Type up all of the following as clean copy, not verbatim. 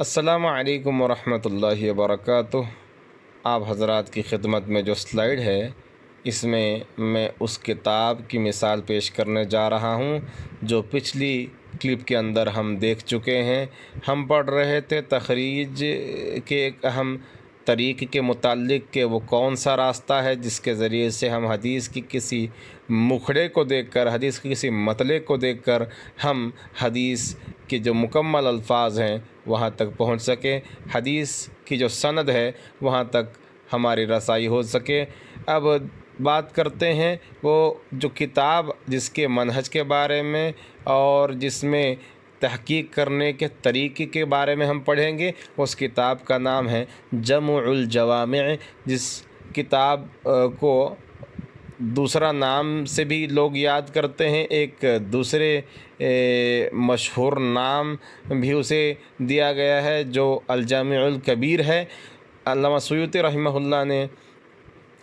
السلام علیکم ورحمۃ اللہ وبرکاتہ۔ آپ حضرات کی خدمت میں جو سلائیڈ ہے اس میں اس کتاب کی مثال پیش کرنے جا رہا ہوں جو پچھلی کلپ کے اندر ہم دیکھ چکے ہیں۔ ہم پڑھ رہے تھے تخریج کے ایک اہم طریق کے متعلق کہ وہ کون سا راستہ ہے جس کے ذریعے سے ہم حدیث کی کسی مکھڑے کو دیکھ کر، حدیث کی کسی مطلع کو دیکھ کر ہم حدیث کے جو مکمل الفاظ ہیں وہاں تک پہنچ سکے، حدیث کی جو سند ہے وہاں تک ہماری رسائی ہو سکے۔ اب بات کرتے ہیں وہ جو کتاب جس کے منہج کے بارے میں اور جس میں تحقیق کرنے کے طریقے کے بارے میں ہم پڑھیں گے، اس کتاب کا نام ہے جمع الجوامع۔ جس کتاب کو دوسرا نام سے بھی لوگ یاد کرتے ہیں، ایک دوسرے مشہور نام بھی اسے دیا گیا ہے جو الجامع الکبیر ہے۔ علامہ سیوطی رحمہ اللہ نے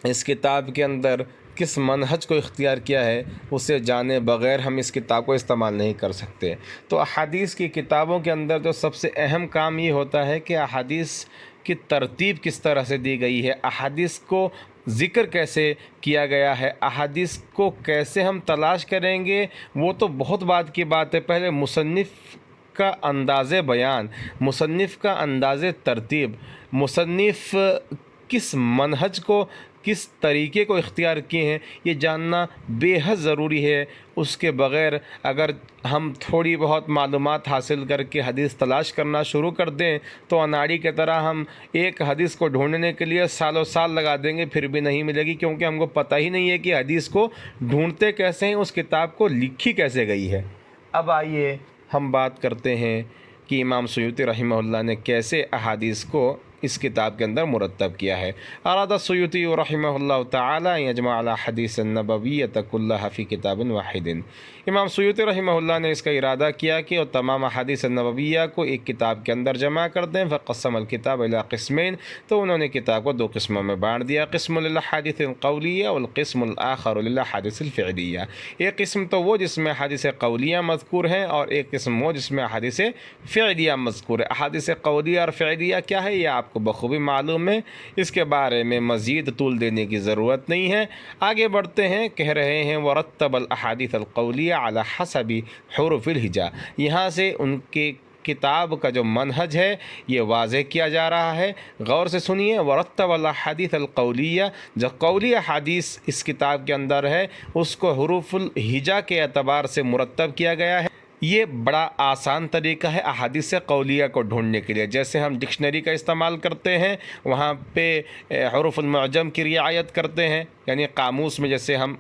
اس کتاب کے اندر کس منہج کو اختیار کیا ہے اسے جانے بغیر ہم اس کتاب کو استعمال نہیں کر سکتے۔ تو احادیث کی کتابوں کے اندر جو سب سے اہم کام یہ ہوتا ہے کہ احادیث کی ترتیب کس طرح سے دی گئی ہے، احادیث کو ذکر کیسے کیا گیا ہے، احادیث کو کیسے ہم تلاش کریں گے، وہ تو بہت بعد کی بات ہے۔ پہلے مصنف کا انداز بیان، مصنف کا انداز ترتیب، مصنف کس منہج کو، کس طریقے کو اختیار کیے ہیں، یہ جاننا بے حد ضروری ہے۔ اس کے بغیر اگر ہم تھوڑی بہت معلومات حاصل کر کے حدیث تلاش کرنا شروع کر دیں تو اناڑی کی طرح ہم ایک حدیث کو ڈھونڈنے کے لیے سالوں سال لگا دیں گے، پھر بھی نہیں ملے گی، کیونکہ ہم کو پتہ ہی نہیں ہے کہ حدیث کو ڈھونڈتے کیسے ہیں، اس کتاب کو لکھی کیسے گئی ہے۔ اب آئیے ہم بات کرتے ہیں کہ امام سیوطی رحمہ اللہ نے کیسے احادیث کو اس کتاب کے اندر مرتب کیا ہے۔ اراد السیوطی رحمہ اللہ تعالی یجمع الاحادیث النبویۃ کلها فی کتاب واحد۔ امام سیوطی رحمہ اللہ نے اس کا ارادہ کیا کہ وہ تمام احادیث النبویہ کو ایک کتاب کے اندر جمع کر دیں۔ فقسم الکتاب الی قسمین، تو انہوں نے کتاب کو دو قسموں میں بانٹ دیا، قسم للاحادیث القولیہ والقسم الآخر للاحادیث الفعلیہ۔ ایک قسم تو وہ جس میں احادیث قولیہ مذکور ہیں اور ایک قسم وہ جس میں احادیث فعلیہ مذکور ہے۔ احادیث قولیہ اور فعلیہ کیا ہے یہ آپ کو بخوبی معلوم ہے، اس کے بارے میں مزید طول دینے کی ضرورت نہیں ہے۔ آگے بڑھتے ہیں، کہہ رہے ہیں ورتب الاحادیث القولیہ علی حسب حروف الہجا۔ یہاں سے ان کے کتاب کا جو منہج ہے یہ واضح کیا جا رہا ہے۔ غور سے سنیے، ورتب الاحادیث القولیہ، جو قولی احادیث اس کتاب کے اندر ہے اس کو حروف الہجا کے اعتبار سے مرتب کیا گیا ہے۔ یہ بڑا آسان طریقہ ہے احادیث قولیہ کو ڈھونڈنے کے لیے۔ جیسے ہم ڈکشنری کا استعمال کرتے ہیں، وہاں پہ حروف المعجم کی رعایت کرتے ہیں، یعنی قاموس میں جیسے ہم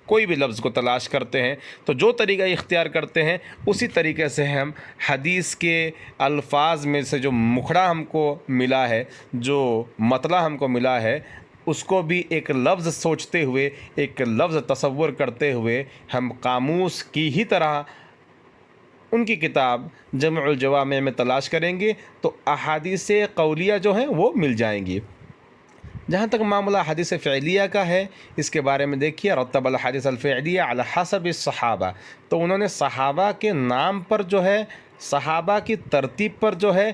کوئی بھی لفظ کو تلاش کرتے ہیں تو جو طریقہ اختیار کرتے ہیں اسی طریقے سے ہم حدیث کے الفاظ میں سے جو مکھڑا ہم کو ملا ہے، جو مطلع ہم کو ملا ہے، اس کو بھی ایک لفظ سوچتے ہوئے، ایک لفظ تصور کرتے ہوئے ہم قاموس کی ہی طرح ان کی کتاب جمع الجوامع میں تلاش کریں گے تو احادیث قولیہ جو ہیں وہ مل جائیں گی۔ جہاں تک معاملہ حدیث فعلیہ کا ہے، اس کے بارے میں دیکھیے، رتب الحدیث الفعلیہ علی حسب الصحابہ، تو انہوں نے صحابہ کے نام پر جو ہے، صحابہ کی ترتیب پر جو ہے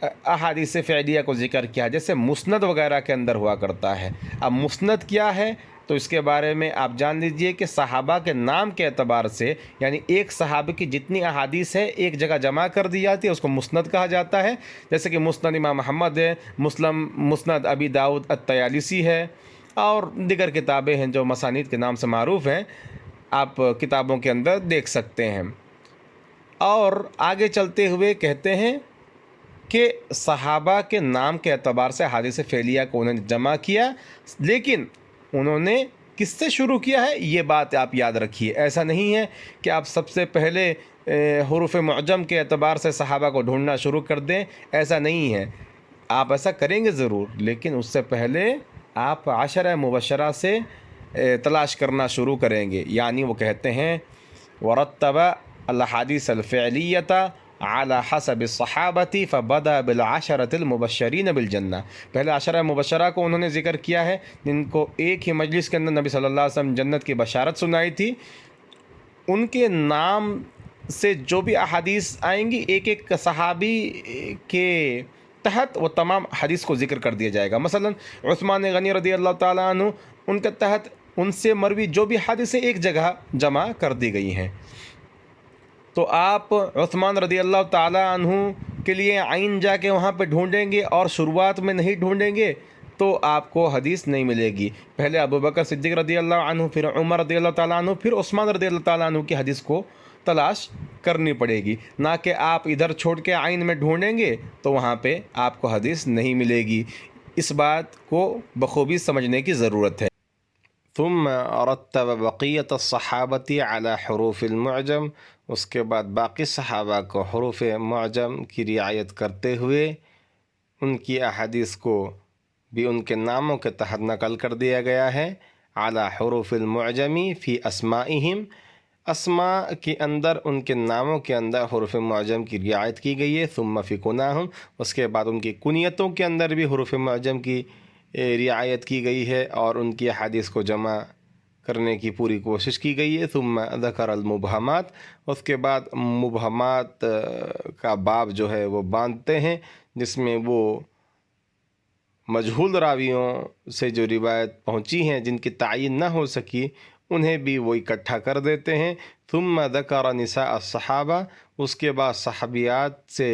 احادیث فعلیہ کو ذکر کیا، جیسے مسند وغیرہ کے اندر ہوا کرتا ہے۔ اب مسند کیا ہے تو اس کے بارے میں آپ جان لیجئے کہ صحابہ کے نام کے اعتبار سے، یعنی ایک صحابہ کی جتنی احادیث ہے ایک جگہ جمع کر دی جاتی ہے، اس کو مسند کہا جاتا ہے۔ جیسے کہ مسند امام محمد ہے، مسند ابی داؤد الطیالسی ہے، اور دیگر کتابیں ہیں جو مسانید کے نام سے معروف ہیں، آپ کتابوں کے اندر دیکھ سکتے ہیں۔ اور آگے چلتے ہوئے کہتے ہیں کہ صحابہ کے نام کے اعتبار سے حدیث فعلیہ کو انہوں نے جمع کیا، لیکن انہوں نے کس سے شروع کیا ہے یہ بات آپ یاد رکھیے۔ ایسا نہیں ہے کہ آپ سب سے پہلے حروف معجم کے اعتبار سے صحابہ کو ڈھونڈنا شروع کر دیں، ایسا نہیں ہے۔ آپ ایسا کریں گے ضرور، لیکن اس سے پہلے آپ عشرہ مبشرہ سے تلاش کرنا شروع کریں گے۔ یعنی وہ کہتے ہیں ورتب الاحادیث الفعلیۃ علی حسب الصحابۃ فبدأ بالعشرۃ المبشرین بالجنہ۔ پہلے عشرہ مبشرہ کو انہوں نے ذکر کیا ہے، جن کو ایک ہی مجلس کے اندر نبی صلی اللہ علیہ وسلم جنت کی بشارت سنائی تھی۔ ان کے نام سے جو بھی احادیث آئیں گی ایک ایک صحابی کے تحت وہ تمام حدیث کو ذکر کر دیا جائے گا. مثلا عثمان غنی رضی اللہ تعالیٰ عنہ، ان کے تحت ان سے مروی جو بھی حدیثیں ایک جگہ جمع کر دی گئی ہیں. تو آپ عثمان رضی اللہ تعالیٰ عنہ کے لیے عین جا کے وہاں پہ ڈھونڈیں گے اور شروعات میں نہیں ڈھونڈیں گے تو آپ کو حدیث نہیں ملے گی. پہلے ابوبکر صدیق رضی اللہ عنہ، پھر عمر رضی اللہ تعالیٰ عنہ، پھر عثمان رضی اللہ تعالیٰ عنہ کی حدیث کو تلاش کرنی پڑے گی، نہ کہ آپ ادھر چھوڑ کے عین میں ڈھونڈیں گے تو وہاں پہ آپ کو حدیث نہیں ملے گی. اس بات کو بخوبی سمجھنے کی ضرورت ہے. ثم رتب بقیت الصحابۃ علی حروف المعجم، اس کے بعد باقی صحابہ کو حروف معجم کی رعایت کرتے ہوئے ان کی احادیث کو بھی ان کے ناموں کے تحت نقل کر دیا گیا ہے. علی حروف المعجمی فی اسمائہم، اسماء کے اندر، ان کے ناموں کے اندر حروف معجم کی رعایت کی گئی ہے. ثم فی کناہم، اس کے بعد ان کی کنیتوں کے اندر بھی حروف معجم کی رعایت کی گئی ہے اور ان کی احادیث کو جمع کرنے کی پوری کوشش کی گئی ہے. ثم ذکر المبہمات، اس کے بعد مبہمات کا باب جو ہے وہ باندھتے ہیں، جس میں وہ مجہول راویوں سے جو روایت پہنچی ہیں جن کی تعین نہ ہو سکی انہیں بھی وہ اکٹھا کر دیتے ہیں. ثم ذکر نساء الصحابہ، اس کے بعد صحابیات سے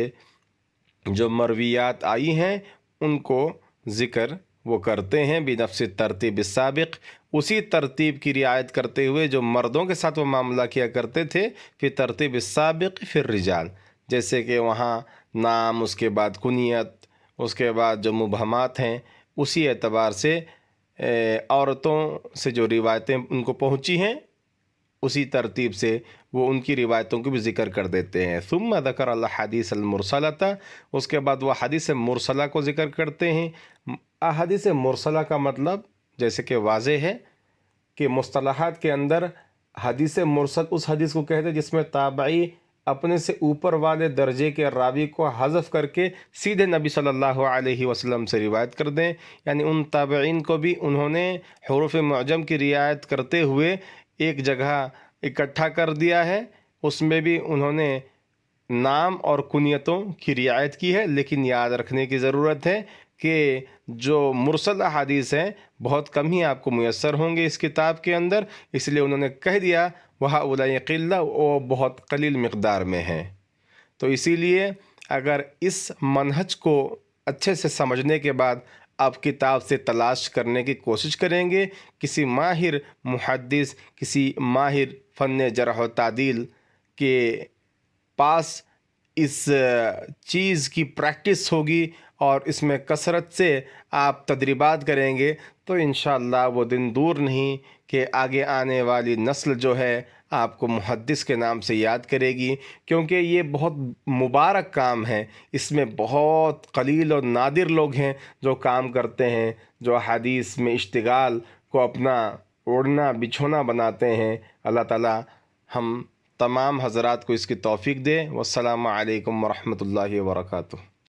جو مرویات آئی ہیں ان کو ذکر وہ کرتے ہیں بنفس ترتیب السابق، اسی ترتیب کی رعایت کرتے ہوئے جو مردوں کے ساتھ وہ معاملہ کیا کرتے تھے، فی ترتیب السابق فی الرجال، جیسے کہ وہاں نام، اس کے بعد کنیت، اس کے بعد جو مبہمات ہیں، اسی اعتبار سے عورتوں سے جو روایتیں ان کو پہنچی ہیں اسی ترتیب سے وہ ان کی روایتوں کو بھی ذکر کر دیتے ہیں. ثم ذکر الحدیث المرسلۃ، اس کے بعد وہ حدیث مرسلہ کو ذکر کرتے ہیں. احادیث مرسلہ کا مطلب جیسے کہ واضح ہے کہ مصطلحات کے اندر حدیث مرسل اس حدیث کو کہتے ہیں جس میں تابعی اپنے سے اوپر والے درجے کے راوی کو حذف کر کے سیدھے نبی صلی اللہ علیہ وسلم سے روایت کر دیں. یعنی ان تابعین کو بھی انہوں نے حروف معجم کی رعایت کرتے ہوئے ایک جگہ اکٹھا کر دیا ہے، اس میں بھی انہوں نے نام اور کنیتوں کی رعایت کی ہے. لیکن یاد رکھنے کی ضرورت ہے کہ جو مرسل احادیث ہیں بہت کم ہی آپ کو میسر ہوں گے اس کتاب کے اندر، اس لیے انہوں نے کہہ دیا وَهَؤُلَاءِ قِلَّةٌ، وہ بہت قلیل مقدار میں ہیں. تو اسی لیے اگر اس منہج کو اچھے سے سمجھنے کے بعد آپ کتاب سے تلاش کرنے کی کوشش کریں گے، کسی ماہر محدث، کسی ماہر فن جرح و تعدیل کے پاس اس چیز کی پریکٹس ہوگی اور اس میں کثرت سے آپ تدریبات کریں گے تو انشاءاللہ وہ دن دور نہیں کہ آگے آنے والی نسل جو ہے آپ کو محدث کے نام سے یاد کرے گی، کیونکہ یہ بہت مبارک کام ہے. اس میں بہت قلیل اور نادر لوگ ہیں جو کام کرتے ہیں، جو حدیث میں اشتغال کو اپنا اوڑھنا بچھونا بناتے ہیں. اللہ تعالی ہم تمام حضرات کو اس کی توفیق دے. والسلام علیکم ورحمۃ اللہ وبرکاتہ.